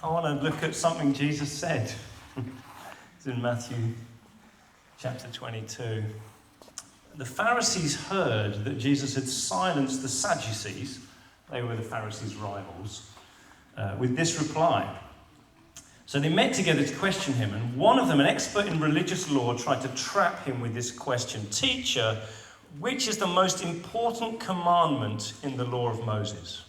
I want to look at something Jesus said. It's in Matthew chapter 22. The Pharisees heard that Jesus had silenced the Sadducees, they were the Pharisees' rivals, with this reply. So they met together to question him, and one of them, an expert in religious law, tried to trap him with this question: "Teacher, which is the most important commandment in the law of Moses?"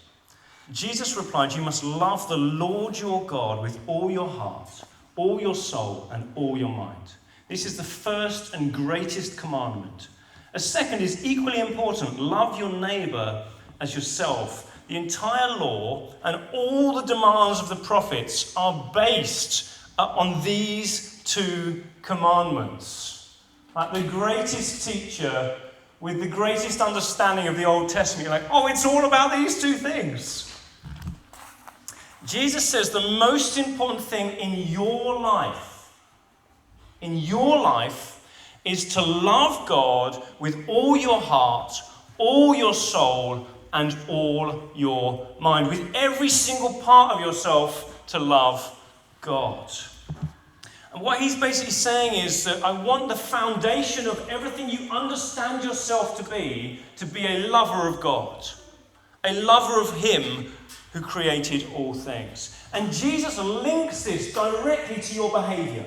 Jesus replied, "You must love the Lord your God with all your heart, all your soul, and all your mind. This is the first and greatest commandment. A second is equally important: love your neighbor as yourself. The entire law and all the demands of the prophets are based on these two commandments." Like the greatest teacher with the greatest understanding of the Old Testament, you're like, oh, it's all about these two things. Jesus says the most important thing in your life is to love God with all your heart, all your soul, and all your mind. With every single part of yourself to love God. And what he's basically saying is that I want the foundation of everything you understand yourself to be a lover of God. A lover of him who created all things. And Jesus links this directly to your behavior.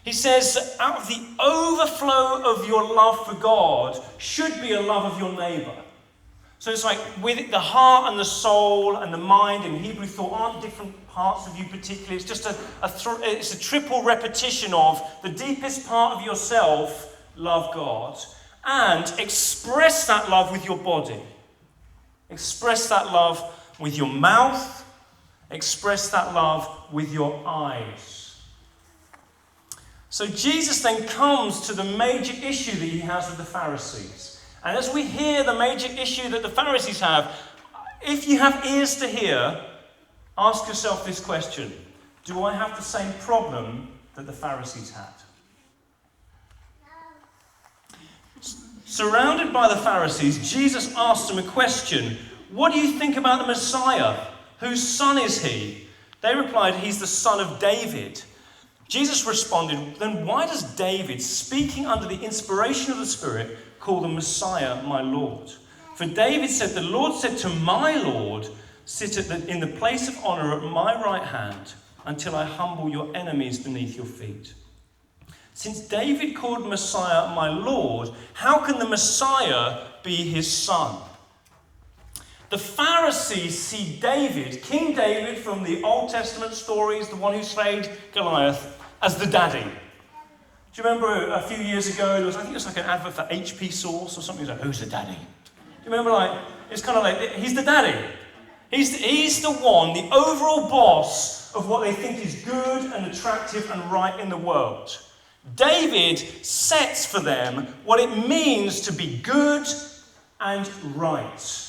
He says that out of the overflow of your love for God should be a love of your neighbor. So it's like with the heart and the soul and the mind in Hebrew thought aren't different parts of you particularly. It's just it's a triple repetition of the deepest part of yourself, love God, and express that love with your body. Express that love with your mouth. Express that love with your eyes. So Jesus then comes to the major issue that he has with the Pharisees. And as we hear the major issue that the Pharisees have, if you have ears to hear, ask yourself this question: do I have the same problem that the Pharisees had? Surrounded by the Pharisees, Jesus asked them a question: what do you think about the Messiah? Whose son is he? They replied, he's the son of David. Jesus responded, then why does David, speaking under the inspiration of the Spirit, call the Messiah my Lord? For David said, the Lord said to my Lord, sit in the place of honor at my right hand until I humble your enemies beneath your feet. Since David called Messiah my Lord, how can the Messiah be his son? The Pharisees see David, King David from the Old Testament stories, the one who slayed Goliath, as the daddy. Do you remember a few years ago, I think it was like an advert for HP sauce or something, like, who's the daddy? Do you remember, it's kind of like, he's the daddy. He's the one, the overall boss of what they think is good and attractive and right in the world. David sets for them what it means to be good and right.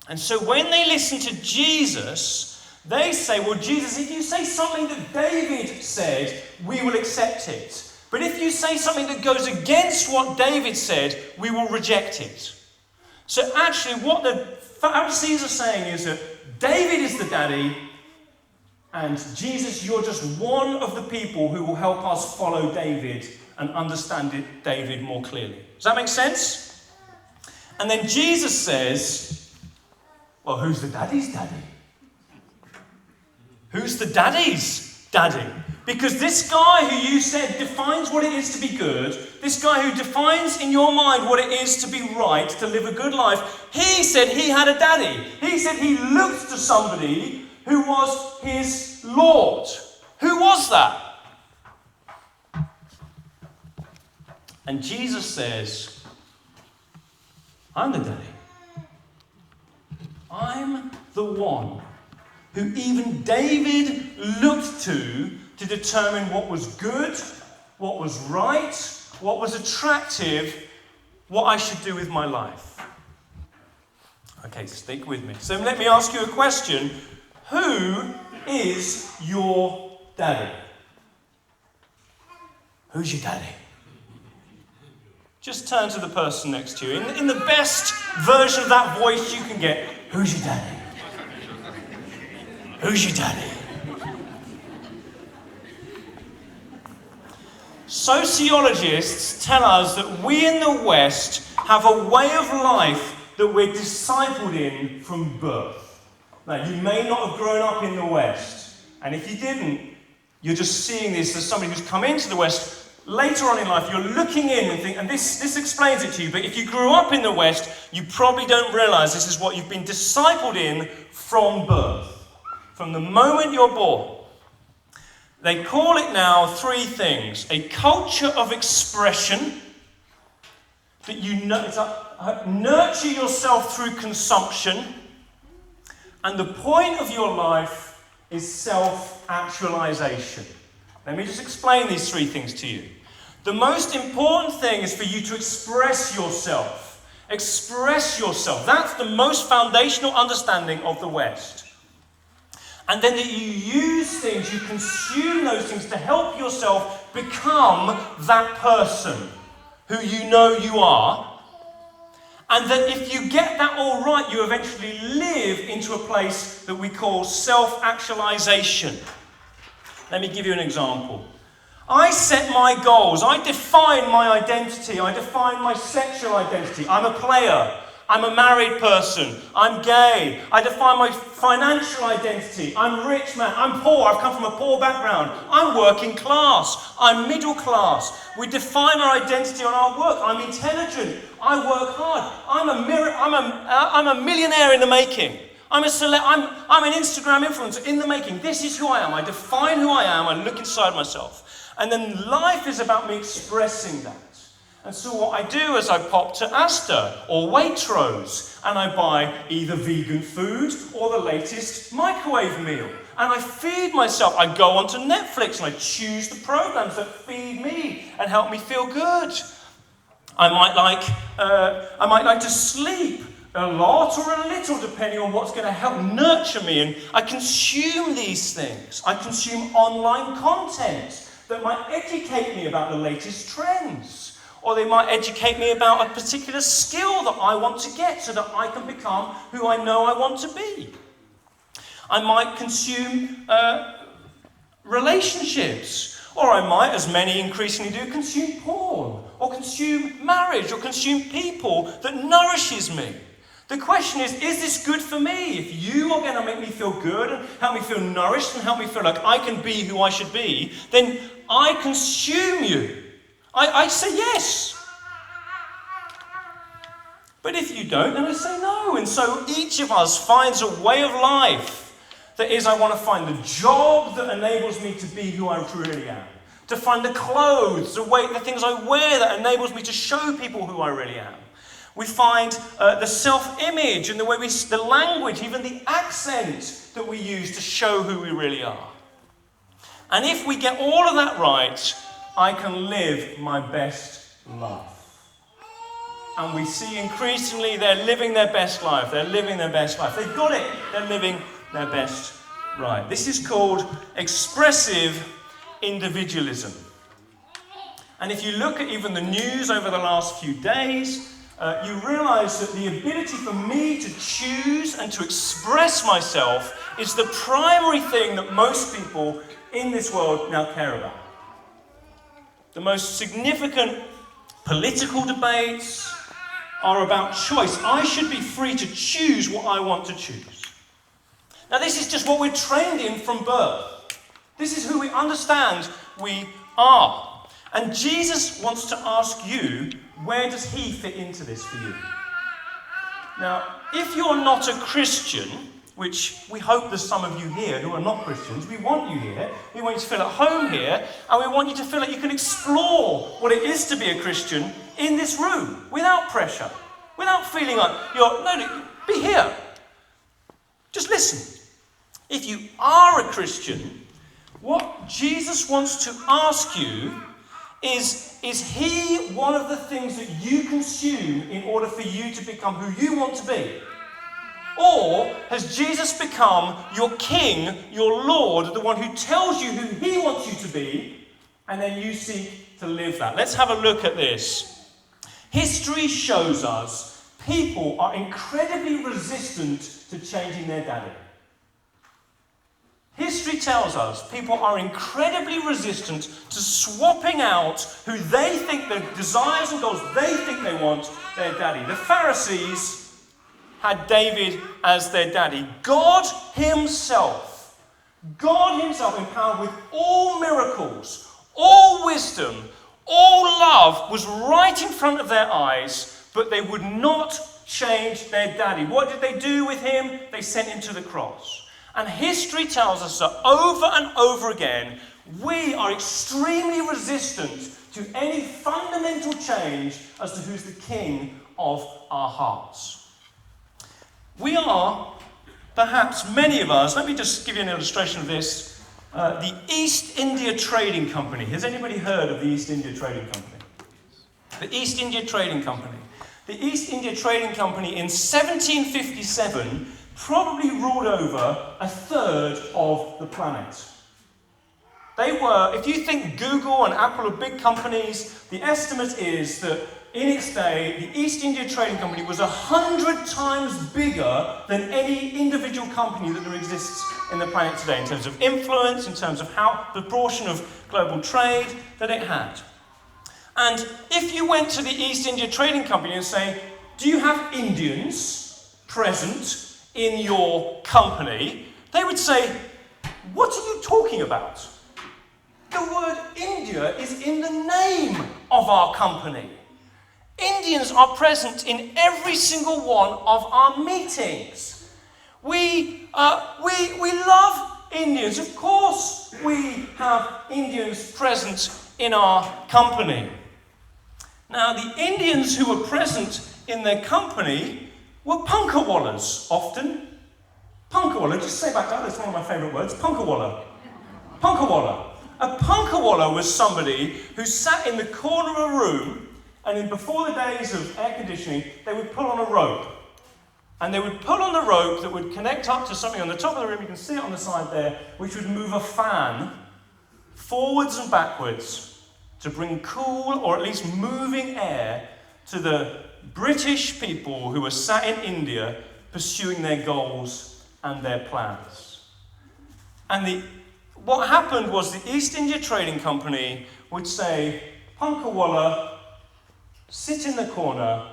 And so when they listen to Jesus, they say, well, Jesus, if you say something that David said, we will accept it. But if you say something that goes against what David said, we will reject it. So actually what the Pharisees are saying is that David is the daddy, and Jesus, you're just one of the people who will help us follow David and understand David more clearly. Does that make sense? And then Jesus says, well, who's the daddy's daddy? Who's the daddy's daddy? Because this guy who you said defines what it is to be good, this guy who defines in your mind what it is to be right, to live a good life, he said he had a daddy. He said he looked to somebody who was his Lord. Who was that? And Jesus says, I'm the daddy. I'm the one who even David looked to determine what was good, what was right, what was attractive, what I should do with my life. Okay, stick with me. So let me ask you a question. Who is your daddy? Who's your daddy? Just turn to the person next to you. In the best version of that voice you can get, who's your daddy? Who's your daddy? Sociologists tell us that we in the West have a way of life that we're discipled in from birth. Now, you may not have grown up in the West, and if you didn't, you're just seeing this as somebody who's come into the West. Later on in life, you're looking in and think, and this explains it to you, but if you grew up in the West, you probably don't realize this is what you've been discipled in from birth, from the moment you're born. They call it now three things: a culture of expression, that you nurture yourself through consumption, and the point of your life is self-actualization. Let me just explain these three things to you. The most important thing is for you to express yourself. Express yourself. That's the most foundational understanding of the West. And then that you use things, you consume those things to help yourself become that person who you know you are. And that if you get that all right, you eventually live into a place that we call self-actualization. Let me give you an example. I set my goals. I define my identity. I define my sexual identity. I'm a player. I'm a married person. I'm gay. I define my financial identity. I'm rich man. I'm poor. I've come from a poor background. I'm working class. I'm middle class. We define our identity on our work. I'm intelligent. I work hard. I'm a millionaire in the making. I'm an Instagram influencer in the making. This is who I am. I define who I am. I look inside myself. And then life is about me expressing that. And so what I do is I pop to Asda or Waitrose and I buy either vegan food or the latest microwave meal. And I feed myself. I go onto Netflix and I choose the programs that feed me and help me feel good. I might like to sleep a lot or a little, depending on what's going to help nurture me. And I consume these things. I consume online content that might educate me about the latest trends. Or they might educate me about a particular skill that I want to get so that I can become who I know I want to be. I might consume relationships. Or I might, as many increasingly do, consume porn. Or consume marriage. Or consume people that nourishes me. The question is this good for me? If you are going to make me feel good and help me feel nourished and help me feel like I can be who I should be, then I consume you. I say yes. But if you don't, then I say no. And so each of us finds a way of life that is, I want to find the job that enables me to be who I truly am. To find the clothes, the things I wear that enables me to show people who I really am. We find the self-image and the language, even the accent that we use to show who we really are. And if we get all of that right, I can live my best life. And we see increasingly they're living their best life. They're living their best life. They've got it. They're living their best right. This is called expressive individualism. And if you look at even the news over the last few days, you realize that the ability for me to choose and to express myself is the primary thing that most people in this world now care about. The most significant political debates are about choice. I should be free to choose what I want to choose. Now, this is just what we're trained in from birth. This is who we understand we are. And Jesus wants to ask you, where does he fit into this for you? Now, if you're not a Christian, which we hope there's some of you here who are not Christians, we want you here, we want you to feel at home here, and we want you to feel like you can explore what it is to be a Christian in this room, without pressure, without feeling like be here. Just listen. If you are a Christian, what Jesus wants to ask you is he one of the things that you consume in order for you to become who you want to be? Or has Jesus become your king, your Lord, the one who tells you who he wants you to be, and then you seek to live that? Let's have a look at this. History shows us people are incredibly resistant to changing their daddy. History tells us people are incredibly resistant to swapping out who they think their desires and goals they think they want, their daddy. The Pharisees had David as their daddy. God himself empowered with all miracles, all wisdom, all love was right in front of their eyes, but they would not change their daddy. What did they do with him? They sent him to the cross. And history tells us that over and over again, we are extremely resistant to any fundamental change as to who's the king of our hearts. We are, perhaps many of us, let me just give you an illustration of this, the East India Trading Company. Has anybody heard of the East India Trading Company? The East India Trading Company. The East India Trading Company in 1757 probably ruled over a third of the planet. They were, if you think Google and Apple are big companies, the estimate is that in its day, the East India Trading Company was 100 times bigger than any individual company that there exists in the planet today, in terms of influence, in terms of how the proportion of global trade that it had. And if you went to the East India Trading Company and say, do you have Indians present in your company? They would say, what are you talking about? The word India is in the name of our company. Indians are present in every single one of our meetings. We love Indians. Of course we have Indians present in our company. Now, the Indians who were present in their company were punkawallahs, often. Punkawallah, just say back that, that's one of my favourite words, punkawallah. Punkawallah. A punkawallah was somebody who sat in the corner of a room, and before the days of air conditioning, they would pull on a rope. And they would pull on the rope that would connect up to something on the top of the room, you can see it on the side there, which would move a fan forwards and backwards to bring cool, or at least moving air to the British people who were sat in India pursuing their goals and their plans. And what happened was the East India Trading Company would say, punkawallah, sit in the corner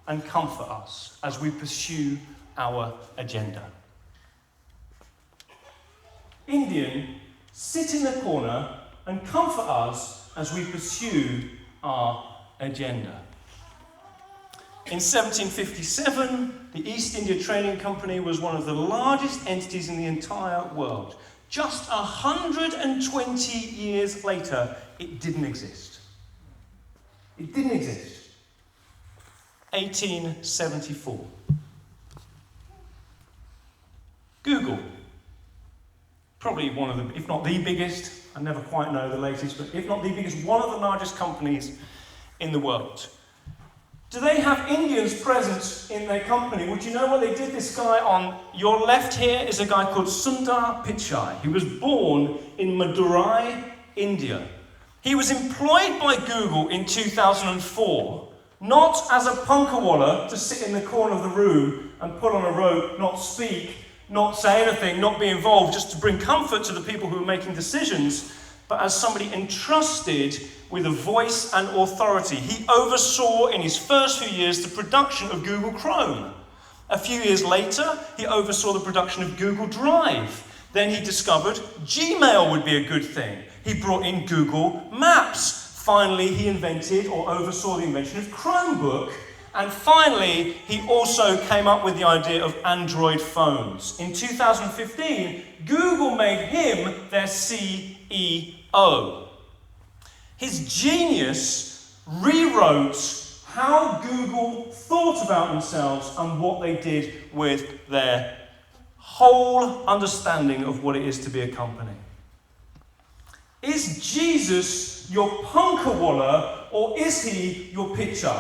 and comfort us as we pursue our agenda. Indian, sit in the corner and comfort us as we pursue our agenda. In 1757, the East India Trading Company was one of the largest entities in the entire world. Just 120 years later, it didn't exist. It didn't exist. 1874. Google. Probably one of the, if not the biggest, I never quite know the latest, but if not the biggest, one of the largest companies in the world. Do they have Indians present in their company? Would you know what they did? This guy on your left here is a guy called Sundar Pichai. He was born in Madurai, India. He was employed by Google in 2004, not as a punkawallah to sit in the corner of the room and pull on a rope, not speak, not say anything, not be involved, just to bring comfort to the people who were making decisions, but as somebody entrusted with a voice and authority. He oversaw in his first few years the production of Google Chrome. A few years later, he oversaw the production of Google Drive. Then he discovered Gmail would be a good thing. He brought in Google Maps. Finally, he invented or oversaw the invention of Chromebook. And finally, he also came up with the idea of Android phones. In 2015, Google made him their CEO. His genius rewrote how Google thought about themselves and what they did with their whole understanding of what it is to be a company. Is Jesus your punkawallah, or is he your pitcher?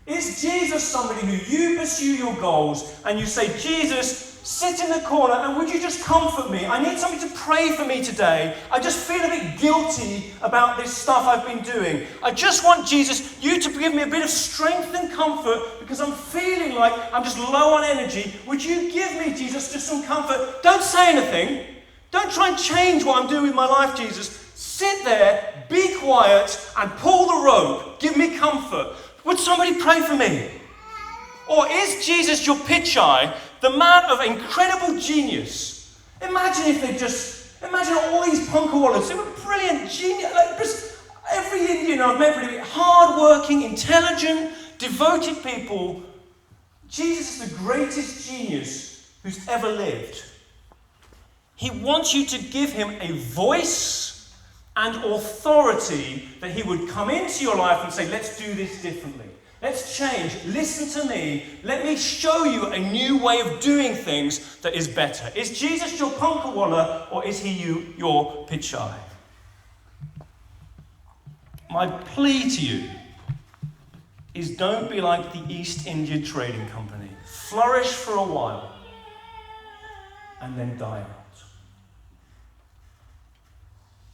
Is Jesus somebody who you pursue your goals and you say, Jesus, sit in the corner and would you just comfort me? I need somebody to pray for me today. I just feel a bit guilty about this stuff I've been doing. I just want, Jesus, you to give me a bit of strength and comfort because I'm feeling like I'm just low on energy. Would you give me, Jesus, just some comfort? Don't say anything. Don't try and change what I'm doing with my life, Jesus. Sit there, be quiet, and pull the rope. Give me comfort. Would somebody pray for me? Or is Jesus your pitcheye, the man of incredible genius? Imagine all these punkawallahs. They were brilliant, genius. Every Indian I've met, really hard-working, intelligent, devoted people. Jesus is the greatest genius who's ever lived. He wants you to give him a voice and authority that he would come into your life and say, let's do this differently. Let's change. Listen to me. Let me show you a new way of doing things that is better. Is Jesus your punkawallah or is he your pitcheye? My plea to you is don't be like the East India Trading Company. Flourish for a while and then die out.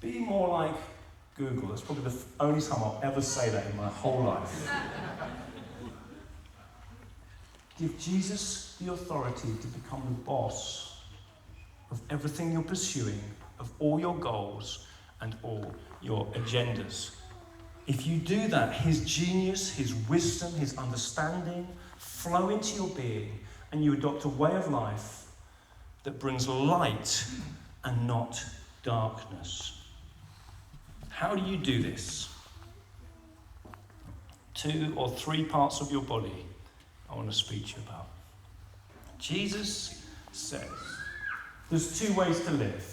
Be more like Google. That's probably the only time I'll ever say that in my whole life. Give Jesus the authority to become the boss of everything you're pursuing, of all your goals and all your agendas. If you do that, his genius, his wisdom, his understanding flow into your being, and you adopt a way of life that brings light and not darkness. How do you do this? 2 or 3 parts of your body I want to speak to you about. Jesus says there's 2 ways to live.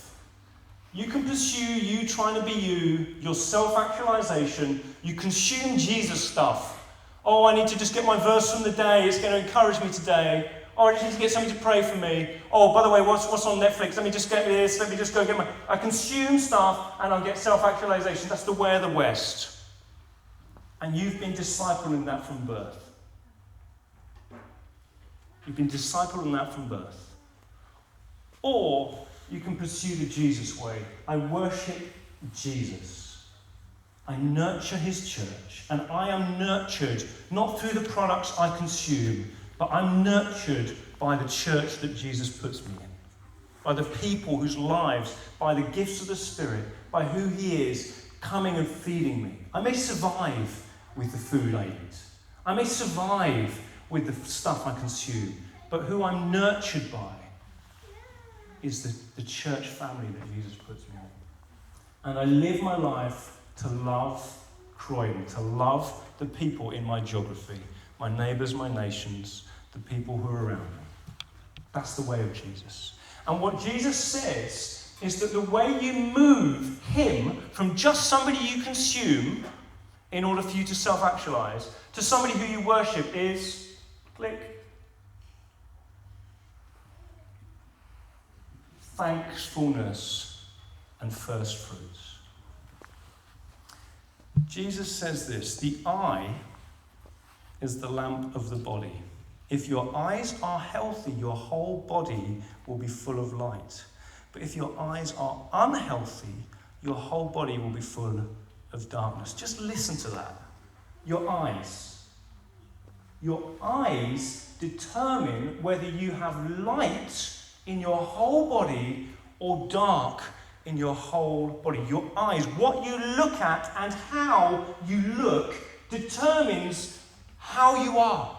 You can pursue you trying to be you, your self-actualization. You consume Jesus stuff. Oh, I need to just get my verse from the day. It's going to encourage me today. Oh, I just need to get somebody to pray for me. Oh, by the way, what's on Netflix? Let me just get this. Let me just go get my... I consume stuff and I'll get self-actualization. That's the way of the West. And you've been discipled in that from birth. You've been discipled in that from birth. Or you can pursue the Jesus way. I worship Jesus. I nurture his church. And I am nurtured not through the products I consume, but I'm nurtured by the church that Jesus puts me in. By the people whose lives, by the gifts of the Spirit, by who he is, coming and feeding me. I may survive with the food I eat. I may survive with the stuff I consume. But who I'm nurtured by is the church family that Jesus puts me in. And I live my life to love Croydon, to love the people in my geography, my neighbours, my nations, the people who are around me. That's the way of Jesus. And what Jesus says is that the way you move him from just somebody you consume in order for you to self-actualize to somebody who you worship is, click, thankfulness and first fruits. Jesus says this, the eye is the lamp of the body. If your eyes are healthy, your whole body will be full of light. But if your eyes are unhealthy, your whole body will be full of darkness. Just listen to that. Your eyes. Your eyes determine whether you have light in your whole body or dark in your whole body. Your eyes, what you look at and how you look determines how you are.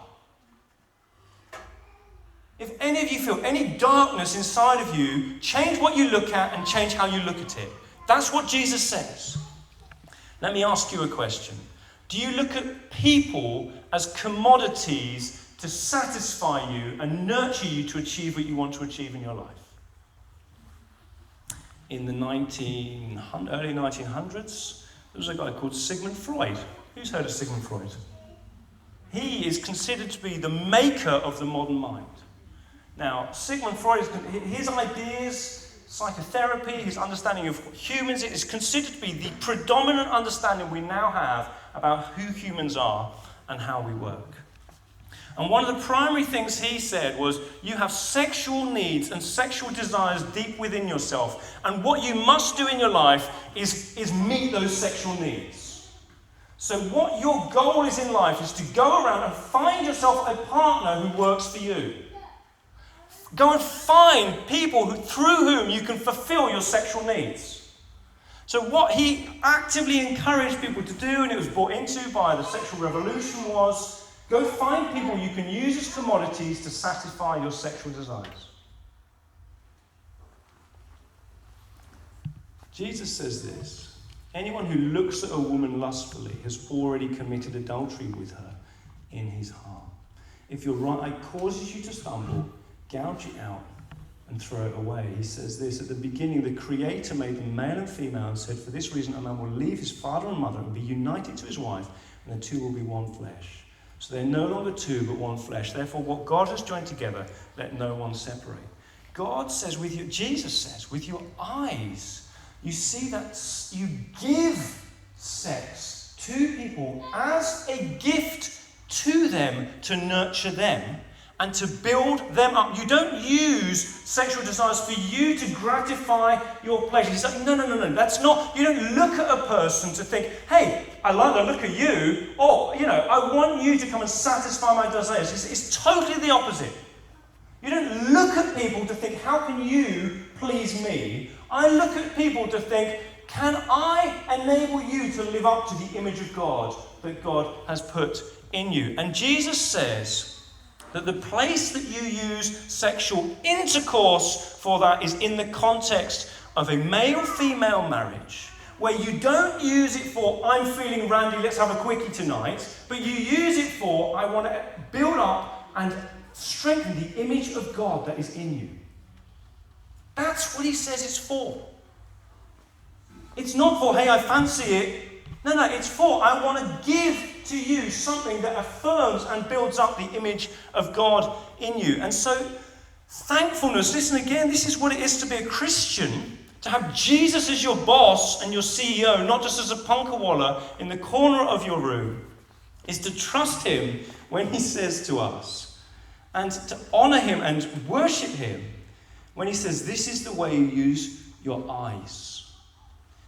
If any of you feel any darkness inside of you, change what you look at and change how you look at it. That's what Jesus says. Let me ask you a question. Do you look at people as commodities to satisfy you and nurture you to achieve what you want to achieve in your life? In the early 1900s, there was a guy called Sigmund Freud. Who's heard of Sigmund Freud? He is considered to be the maker of the modern mind. Now, Sigmund Freud, his ideas, psychotherapy, his understanding of humans, it is considered to be the predominant understanding we now have about who humans are and how we work. And one of the primary things he said was, you have sexual needs and sexual desires deep within yourself, and what you must do in your life is meet those sexual needs. So what your goal is in life is to go around and find yourself a partner who works for you. Go and find people through whom you can fulfill your sexual needs. So what he actively encouraged people to do, and it was brought into by the sexual revolution, was go find people you can use as commodities to satisfy your sexual desires. Jesus says this: anyone who looks at a woman lustfully has already committed adultery with her in his heart. If your right eye causes you to stumble, gouge it out and throw it away. He says this: at the beginning, the Creator made them male and female and said, for this reason, a man will leave his father and mother and be united to his wife, and the two will be one flesh. So they're no longer two, but one flesh. Therefore, what God has joined together, let no one separate. God says Jesus says, with your eyes, you see that you give sex to people as a gift to them to nurture them and to build them up. You don't use sexual desires for you to gratify your pleasure. He's like, no. That's not, you don't look at a person to think, hey, I like the look of you, or, I want you to come and satisfy my desires. It's totally the opposite. You don't look at people to think, how can you please me? I look at people to think, can I enable you to live up to the image of God that God has put in you? And Jesus says that the place that you use sexual intercourse for that is in the context of a male-female marriage, where you don't use it for, I'm feeling randy, let's have a quickie tonight, but you use it for, I want to build up and strengthen the image of God that is in you. That's what he says it's for. It's not for, hey, I fancy it. No, it's for, I want to give to you something that affirms and builds up the image of God in you. And so, thankfulness, listen again, this is what it is to be a Christian, to have Jesus as your boss and your CEO, not just as a punkerwaller in the corner of your room, is to trust him when he says to us, and to honour him and worship him when he says, this is the way you use your eyes.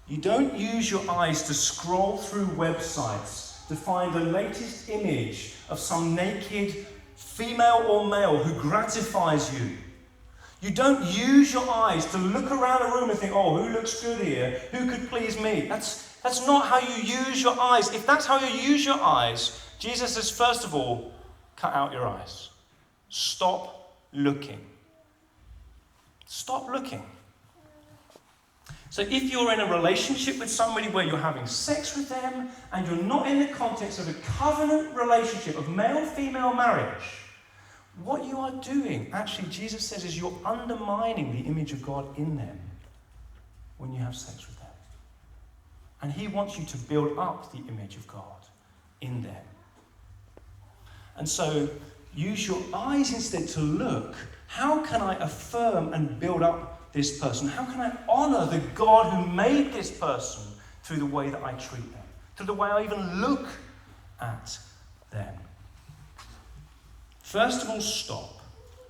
You don't use your eyes to scroll through websites to find the latest image of some naked female or male who gratifies you. You don't use your eyes to look around a room and think, oh, who looks good here? Who could please me? That's not how you use your eyes. If that's how you use your eyes, Jesus says, first of all, cut out your eyes. Stop looking. Stop looking. So if you're in a relationship with somebody where you're having sex with them and you're not in the context of a covenant relationship of male-female marriage, what you are doing, actually, Jesus says, is you're undermining the image of God in them when you have sex with them. And he wants you to build up the image of God in them. And so use your eyes instead to look, how can I affirm and build up this person? How can I honour the God who made this person through the way that I treat them, through the way I even look at them? First of all, stop.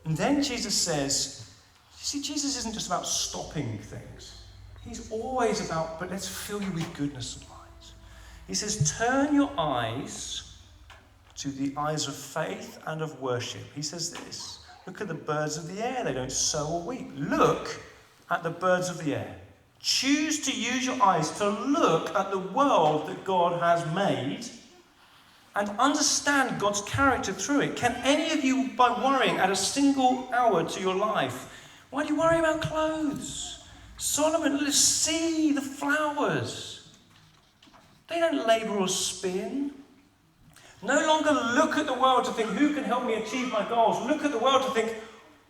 And then Jesus says, you see, Jesus isn't just about stopping things. He's always about, but let's fill you with goodness and light. He says, turn your eyes to the eyes of faith and of worship. He says this, look at the birds of the air. They don't sow or reap. Look at the birds of the air. Choose to use your eyes to look at the world that God has made and understand God's character through it. Can any of you, by worrying, add a single hour to your life? Why do you worry about clothes? Solomon, let's see the flowers. They don't labour or spin. No longer look at the world to think, who can help me achieve my goals? Look at the world to think,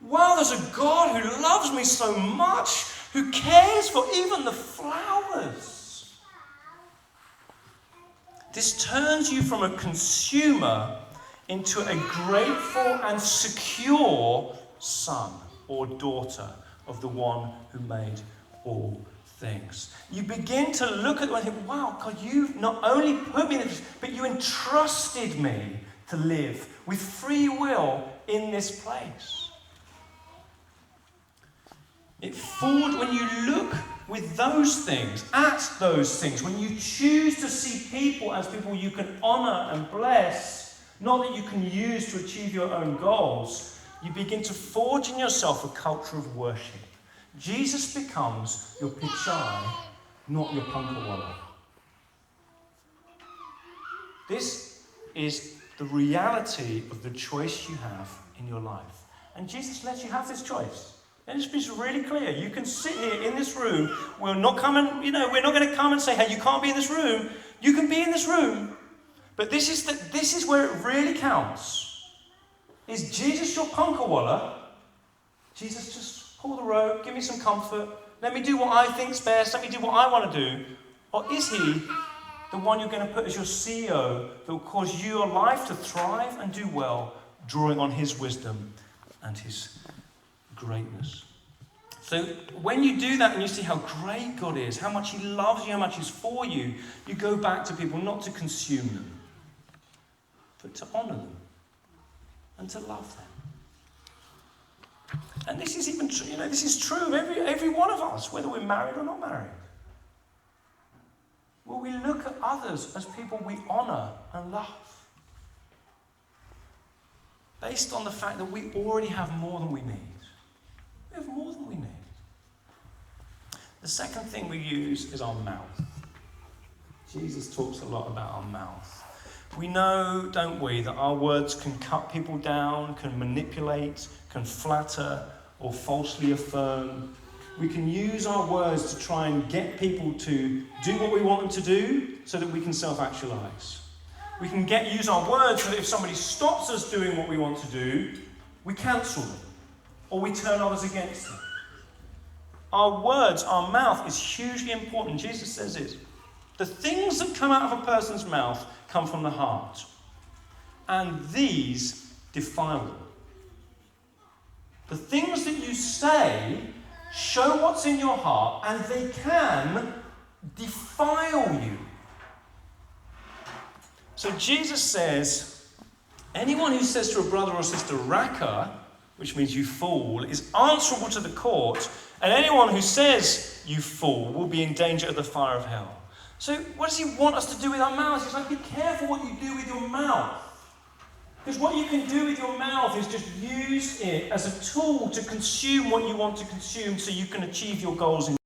wow, there's a God who loves me so much, who cares for even the flowers. This turns you from a consumer into a grateful and secure son or daughter of the one who made all things. You begin to look at the world and think, wow, God, you've not only put me in this, but you entrusted me to live with free will in this place. It forward when you look with those things, at those things, when you choose to see people as people you can honour and bless, not that you can use to achieve your own goals, you begin to forge in yourself a culture of worship. Jesus becomes your pichai, not your punkawalla. This is the reality of the choice you have in your life. And Jesus lets you have this choice. And it's been really clear. You can sit here in this room. We're not going to come and say, hey, you can't be in this room. You can be in this room. But this is where it really counts. Is Jesus your punkawalla? Jesus, just pull the rope, give me some comfort. Let me do what I think's best. Let me do what I want to do. Or is he the one you're going to put as your CEO that will cause your life to thrive and do well, drawing on his wisdom and his greatness? So when you do that and you see how great God is, how much he loves you, how much he's for you, you go back to people not to consume them, but to honour them and to love them. And this is even true, this is true of every one of us, whether we're married or not married. Will we look at others as people we honour and love? Based on the fact that we already have more than we need. We have more than we need. The second thing we use is our mouth. Jesus talks a lot about our mouth. We know, don't we, that our words can cut people down, can manipulate, can flatter, or falsely affirm. We can use our words to try and get people to do what we want them to do so that we can self-actualize. We can use our words so that if somebody stops us doing what we want to do, we cancel them or we turn others against them. Our words, our mouth is hugely important. Jesus says it. The things that come out of a person's mouth come from the heart, and these defile them. The things that you say show what's in your heart, and they can defile you. So Jesus says, anyone who says to a brother or sister, "Raka," which means you fool, is answerable to the court, and anyone who says you fool will be in danger of the fire of hell. So what does he want us to do with our mouths? He's like, be careful what you do with your mouth. Because what you can do with your mouth is just use it as a tool to consume what you want to consume so you can achieve your goals in